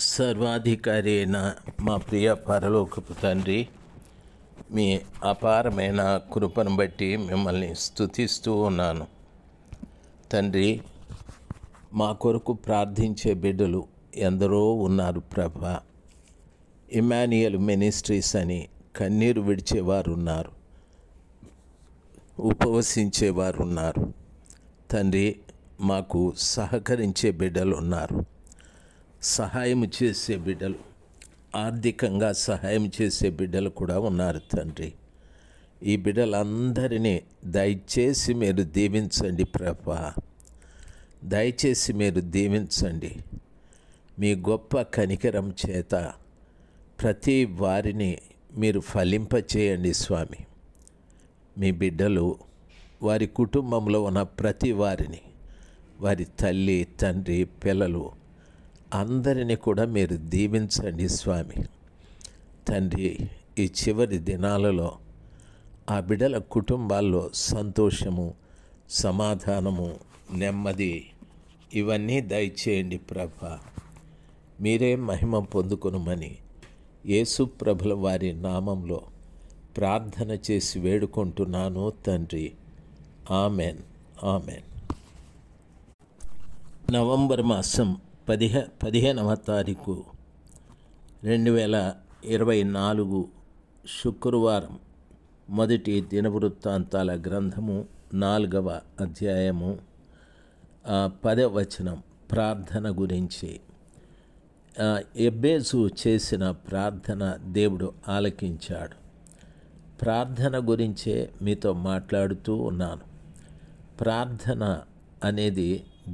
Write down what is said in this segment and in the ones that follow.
సర్వాధికారి అయిన మా ప్రియ పరలోకపు తండ్రి, మీ అపారమైన కృపను బట్టి మిమ్మల్ని స్తుతిస్తూ ఉన్నాను. తండ్రి, మా కొరకు ప్రార్థించే బిడ్డలు ఎందరో ఉన్నారు ప్రభా. ఇమాన్యుయల్ మినిస్ట్రీస్ అని కన్నీరు విడిచేవారు ఉన్నారు, ఉపవసించేవారు ఉన్నారు. తండ్రి, మాకు సహకరించే బిడ్డలు ఉన్నారు, సహాయం చేసే బిడ్డలు, ఆర్థికంగా సహాయం చేసే బిడ్డలు కూడా ఉన్నారు. తండ్రి, ఈ బిడ్డలందరినీ దయచేసి మీరు దీవించండి ప్రభా, దయచేసి మీరు దీవించండి. మీ గొప్ప కనికరం చేత ప్రతి వారిని మీరు ఫలింపచేయండి స్వామి. మీ బిడ్డలు వారి కుటుంబంలో ఉన్న ప్రతి వారిని, వారి తల్లి, తండ్రి, పిల్లలు అందరినీ కూడా మీరు దీవించండి స్వామి. తండ్రి, ఈ చివరి దినాలలో ఆ బిడ్డల కుటుంబాల్లో సంతోషము, సమాధానము, నెమ్మది ఇవన్నీ దయచేయండి ప్రభా. మీరే మహిమ పొందుకొనుమని యేసు ప్రభుల వారి నామంలో ప్రార్థన చేసి వేడుకుంటున్నాను తండ్రి. Amen, amen. నవంబర్ మాసం 15వ తారీఖు 2024 శుక్రవారం. మొదటి దినవృత్తాంతాల గ్రంథము 4వ అధ్యాయము 10వ వచనం ప్రార్థన గురించి. ఎబ్బేసు చేసిన ప్రార్థన దేవుడు ఆలకించాడు. ప్రార్థన గురించే మీతో మాట్లాడుతూ ఉన్నాను. ప్రార్థన అనేది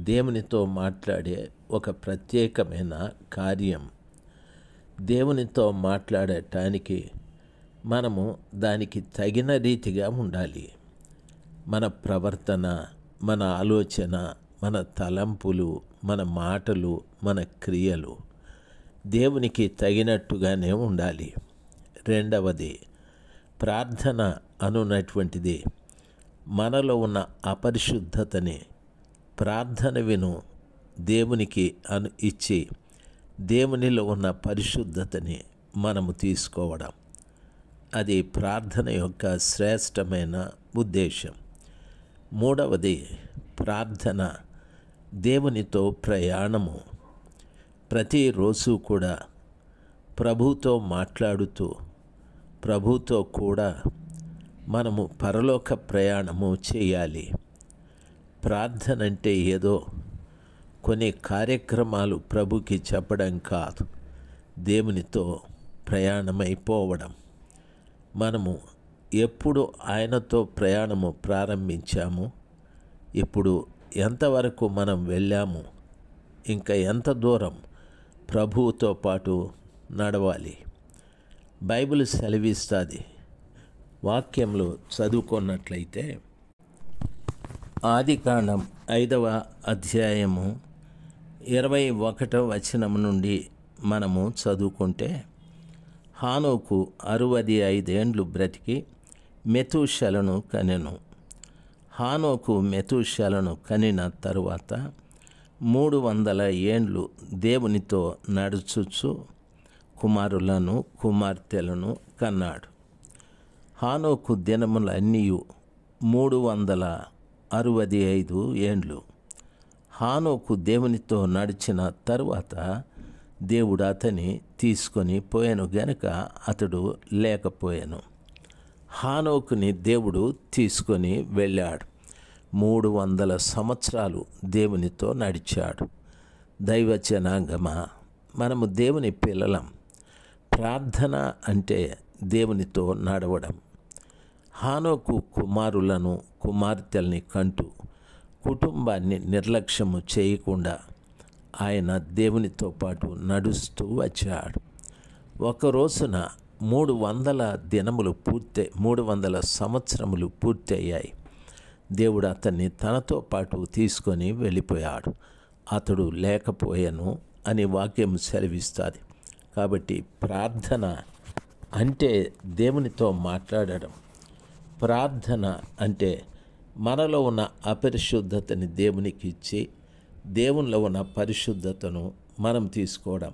దేవునితో మాట్లాడే ఒక ప్రత్యేకమైన కార్యం. దేవునితో మాట్లాడటానికి మనము దానికి తగిన రీతిగా ఉండాలి. మన ప్రవర్తన, మన ఆలోచన, మన తలంపులు, మన మాటలు, మన క్రియలు దేవునికి తగినట్టుగానే ఉండాలి. రెండవది, ప్రార్థన అనున్నటువంటిది మనలో ఉన్న అపరిశుద్ధతని ప్రార్థన విను దేవునికి ఇచ్చి దేవునిలో ఉన్న పరిశుద్ధతని మనము తీసుకోవడం. అది ప్రార్థన యొక్క శ్రేష్టమైన ఉద్దేశం. మూడవది, ప్రార్థన దేవునితో ప్రయాణము. ప్రతిరోజు కూడా ప్రభుతో మాట్లాడుతూ ప్రభుతో కూడా మనము పరలోక ప్రయాణము చేయాలి. ప్రార్థన అంటే ఏదో కొన్ని కార్యక్రమాలు ప్రభుకి చెప్పడం కాదు, దేవునితో ప్రయాణమైపోవడం. మనము ఎప్పుడు ఆయనతో ప్రయాణము ప్రారంభించాము, ఇప్పుడు ఎంతవరకు మనం వెళ్ళాము, ఇంకా ఎంత దూరం ప్రభువుతో పాటు నడవాలి. బైబిల్ సెలవిస్తుంది. వాక్యంలో చదువుకున్నట్లయితే ఆదికాండం 5వ అధ్యాయము 21వ వచనం నుండి మనము చదువుకుంటే, హానోకు 65 ఏండ్లు బ్రతికి మెతూషెలను కనెను. హానోకు మెతూషెలను కనిన తరువాత 300 ఏండ్లు దేవునితో నడుచుచు కుమారులను కుమార్తెలను కన్నాడు. హానోకు దినములన్నీ 365 ఏండ్లు. హానోకు దేవునితో నడిచిన తరువాత దేవుడు అతని తీసుకొని పోయాను గనుక అతడు లేకపోయాను. హానోకుని దేవుడు తీసుకొని వెళ్ళాడు. 300 సంవత్సరాలు దేవునితో నడిచాడు. దైవ జనాంగమా, మనము దేవుని పిల్లలం. ప్రార్థన అంటే దేవునితో నడవడం. హానోకు కుమారులను కుమార్తెల్ని కంటూ కుటుంబాన్ని నిర్లక్ష్యము చేయకుండా ఆయన దేవునితో పాటు నడుస్తూ వచ్చాడు. ఒక రోజున 300 సంవత్సరములు పూర్తయ్యాయి. దేవుడు అతన్ని తనతో పాటు తీసుకొని వెళ్ళిపోయాడు. అతడు లేకపోయాను అని వాక్యం సెలవిస్తుంది. కాబట్టి ప్రార్థన అంటే దేవునితో మాట్లాడడం. ప్రార్థన అంటే మనలో ఉన్న అపరిశుద్ధతని దేవునికి ఇచ్చి దేవునిలో ఉన్న పరిశుద్ధతను మనం తీసుకోవడం.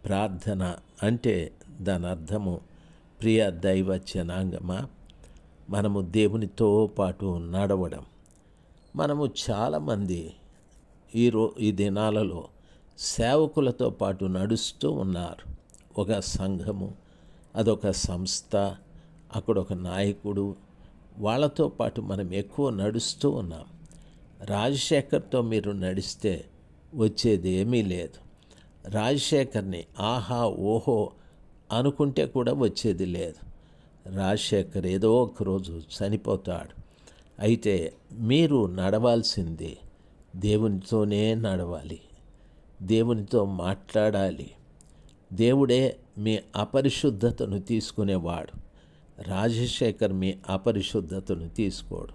ప్రార్థన అంటే దాని అర్థము, ప్రియ దైవ జనాంగమా, మనము దేవునితో పాటు నడవడం. మనము చాలామంది ఈ దినాలలో సేవకులతో పాటు నడుస్తూ ఉన్నారు. ఒక సంఘము, అదొక సంస్థ, అక్కడ ఒక నాయకుడు, వాళ్ళతో పాటు మనం ఎక్కువ నడుస్తూ ఉన్నాం. రాజశేఖర్తో మీరు నడిస్తే వచ్చేది ఏమీ లేదు. రాజశేఖర్ని ఆహా ఓహో అనుకుంటే కూడా వచ్చేది లేదు. రాజశేఖర్ ఏదో ఒక రోజు చనిపోతాడు. అయితే మీరు నడవాల్సింది దేవునితోనే నడవాలి, దేవునితో మాట్లాడాలి. దేవుడే మీ అపరిశుద్ధతను తీసుకునేవాడు. రాజశేఖర్ మీ అపరిశుద్ధతను తీసుకోడు.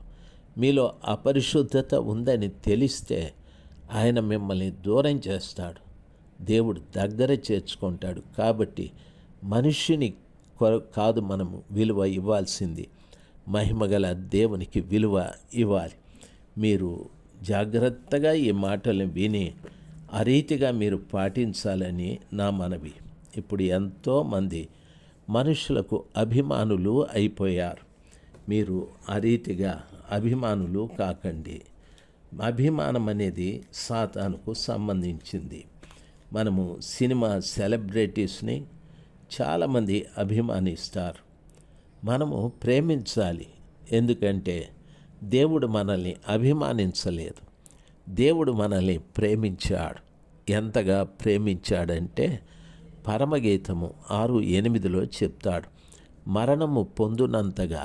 మీలో అపరిశుద్ధత ఉందని తెలిస్తే ఆయన మిమ్మల్ని దూరం చేస్తాడు, దేవుడు దగ్గర చేర్చుకుంటాడు. కాబట్టి మనిషిని కాదు మనము విలువ ఇవ్వాల్సింది, మహిమగల దేవునికి విలువ ఇవ్వాలి. మీరు జాగ్రత్తగా ఈ మాటలను విని ఆ రీతిగా మీరు పాటించాలని నా మనవి. ఇప్పుడు ఎంతోమంది మనుషులకు అభిమానులు అయిపోయారు. మీరు ఆ రీతిగా అభిమానులు కాకండి. అభిమానం అనేది సాతానుకు సంబంధించింది. మనము సినిమా సెలబ్రిటీస్ని చాలామంది అభిమానిస్తారు. మనము ప్రేమించాలి, ఎందుకంటే దేవుడు మనల్ని అభిమానించలేదు, దేవుడు మనల్ని ప్రేమించాడు. ఎంతగా ప్రేమించాడంటే పరమగీతము 6:8 చెప్తాడు, మరణము పొందునంతగా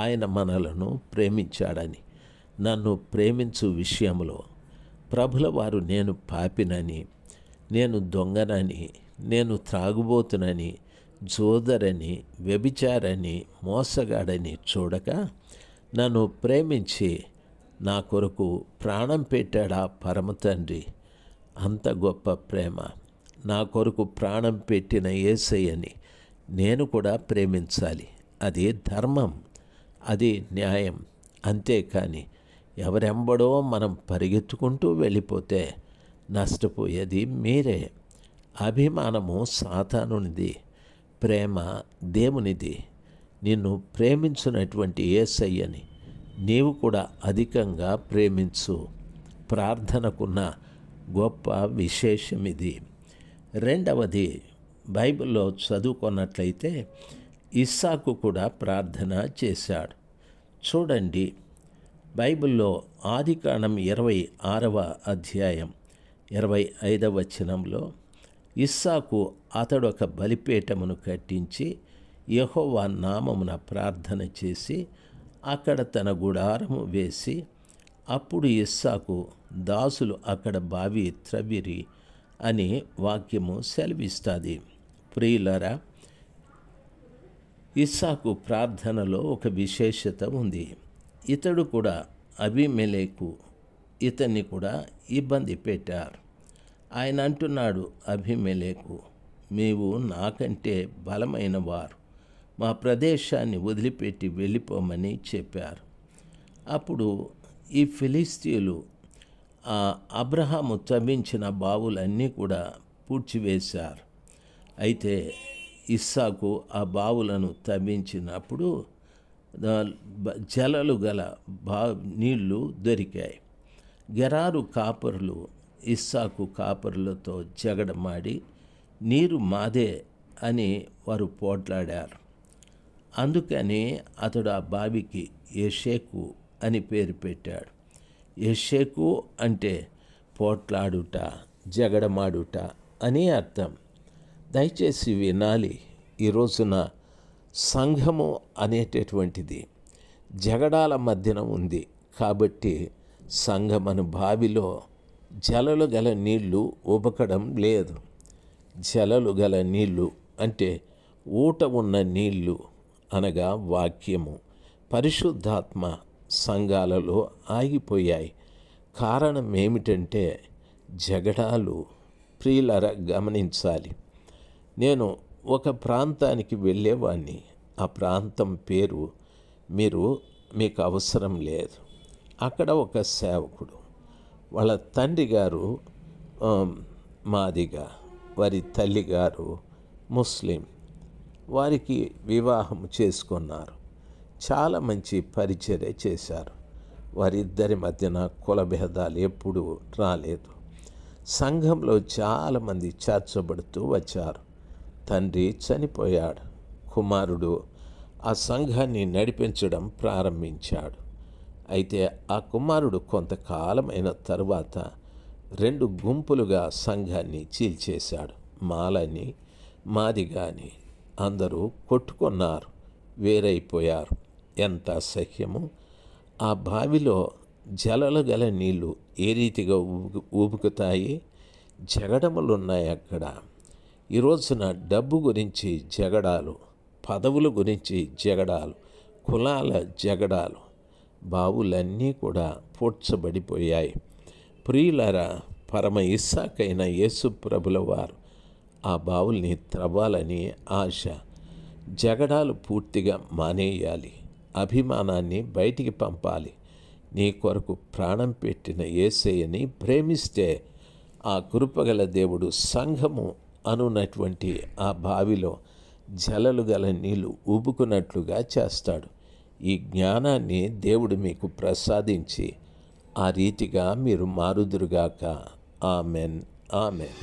ఆయన మనలను ప్రేమించాడని. నన్ను ప్రేమించు విషయంలో ప్రభుల వారు నేను పాపినని, నేను దొంగనని, నేను త్రాగుబోతునని, జోదరని, వ్యభిచారని, మోసగాడని చూడక నన్ను ప్రేమించి నా కొరకు ప్రాణం పెట్టాడా పరమ తండ్రి. అంత గొప్ప ప్రేమ. నా కొరకు ప్రాణం పెట్టిన యేసయ్యని నేను కూడా ప్రేమించాలి. అది ధర్మం, అది న్యాయం. అంతేకాని ఎవరెంబడో మనం పరిగెత్తుకుంటూ వెళ్ళిపోతే నష్టపోయేది మీరే. అభిమానము సాతానునిది, ప్రేమ దేవునిది. నిన్ను ప్రేమించున్నటువంటి యేసయ్యని నీవు కూడా అధికంగా ప్రేమించు. ప్రార్థనకున్న గొప్ప విశేషం ఇది. రెండవది, బైబిల్లో చదువుకున్నట్లయితే ఇస్సాకు కూడా ప్రార్థన చేశాడు. చూడండి, బైబిల్లో ఆదికాండం 26వ అధ్యాయం 25వ వచనంలో ఇస్సాకు అతడొక బలిపీఠమును కట్టించి యెహోవా నామమున ప్రార్థన చేసి అక్కడ తన గుడారము వేసి, అప్పుడు ఇస్సాకు దాసులు అక్కడ బావి త్రవ్విరి అని వాక్యము సెలవిస్తుంది. ప్రియులారా, ఇస్సాకు ప్రార్థనలో ఒక విశేషత ఉంది. ఇతడు కూడా అబీమెలెకు ఇతన్ని కూడా ఇబ్బంది పెట్టారు. ఆయన అంటున్నాడు, అబీమెలెకు, నీవు నాకంటే బలమైన వారు, మా ప్రదేశాన్ని వదిలిపెట్టి వెళ్ళిపోమని చెప్పారు. అప్పుడు ఈ ఫిలిస్తీయులు అబ్రహాము తవ్వించిన బావులన్నీ కూడా పూడ్చివేశారు. అయితే ఇస్సాకు ఆ బావులను తవ్వించినప్పుడు జలలు గల నీళ్లు దొరికాయి. గెరారు కాపరులు ఇస్సాకు కాపరులతో జగడమాడి నీరు మాదే అని వారు పోట్లాడారు. అందుకని అతడు ఆ బావికి ఎషేకు అని పేరు పెట్టాడు. ఎషేకు అంటే పోట్లాడుట, జగడమాడుట అని అర్థం. దయచేసి వినాలి, ఈ రోజున సంఘము అనేటటువంటిది జగడాల మధ్యన ఉంది. కాబట్టి సంఘమను బావిలో జలలు గల నీళ్లు ఉబకడం లేదు. జలలు గల నీళ్లు అంటే ఊట ఉన్న నీళ్లు అనగా వాక్యము, పరిశుద్ధాత్మ సంఘాలలో ఆగిపోయాయి. కారణం ఏమిటంటే జగడాలు. ప్రియులరా, గమనించాలి. నేను ఒక ప్రాంతానికి వెళ్ళేవాడిని. ఆ ప్రాంతం పేరు మీకు అవసరం లేదు. అక్కడ ఒక సేవకుడు, వాళ్ళ తండ్రి గారు మాదిగ, వారి తల్లిగారు ముస్లిం. వారికి వివాహం చేసుకున్నారు. చాలా మంచి పరిచర్య చేశారు. వారిద్దరి మధ్యన కుల భేదాలు ఎప్పుడూ రాలేదు. సంఘంలో చాలామంది చేర్చబడుతూ వచ్చారు. తండ్రి చనిపోయాడు. కుమారుడు ఆ సంఘాన్ని నడిపించడం ప్రారంభించాడు. అయితే ఆ కుమారుడు కొంతకాలమైన తరువాత 2 గుంపులుగా సంఘాన్ని చీల్చేశాడు. మాలని, మాదిగాని అందరూ కొట్టుకున్నారు, వేరైపోయారు. ఎంత అసహ్యము! ఆ బావిలో జలలు గల నీళ్లు ఏ రీతిగా ఊబుకుతాయి? జగడములున్నాయి అక్కడ. ఈ రోజున డబ్బు గురించి జగడాలు, పదవుల గురించి జగడాలు, కులాల జగడాలు, బావులన్నీ కూడా పూడ్చబడిపోయాయి. ప్రియులారా, పరమ ఇస్సాకైన యేసు ప్రభుల వారు ఆ బావుల్ని త్రవ్వాలని ఆశ. జగడాలు పూర్తిగా మానేయాలి. అభిమానాన్ని బయటికి పంపాలి. నీ కొరకు ప్రాణం పెట్టిన యేసయ్యని ప్రేమిస్తే ఆ కృపగల దేవుడు సంఘము అనున్నటువంటి ఆ బావిలో జలలు గల నీళ్లు ఊబుకున్నట్లుగా చేస్తాడు. ఈ జ్ఞానాన్ని దేవుడు మీకు ప్రసాదించి ఆ రీతిగా మీరు మారుదురుగాక. Amen, amen.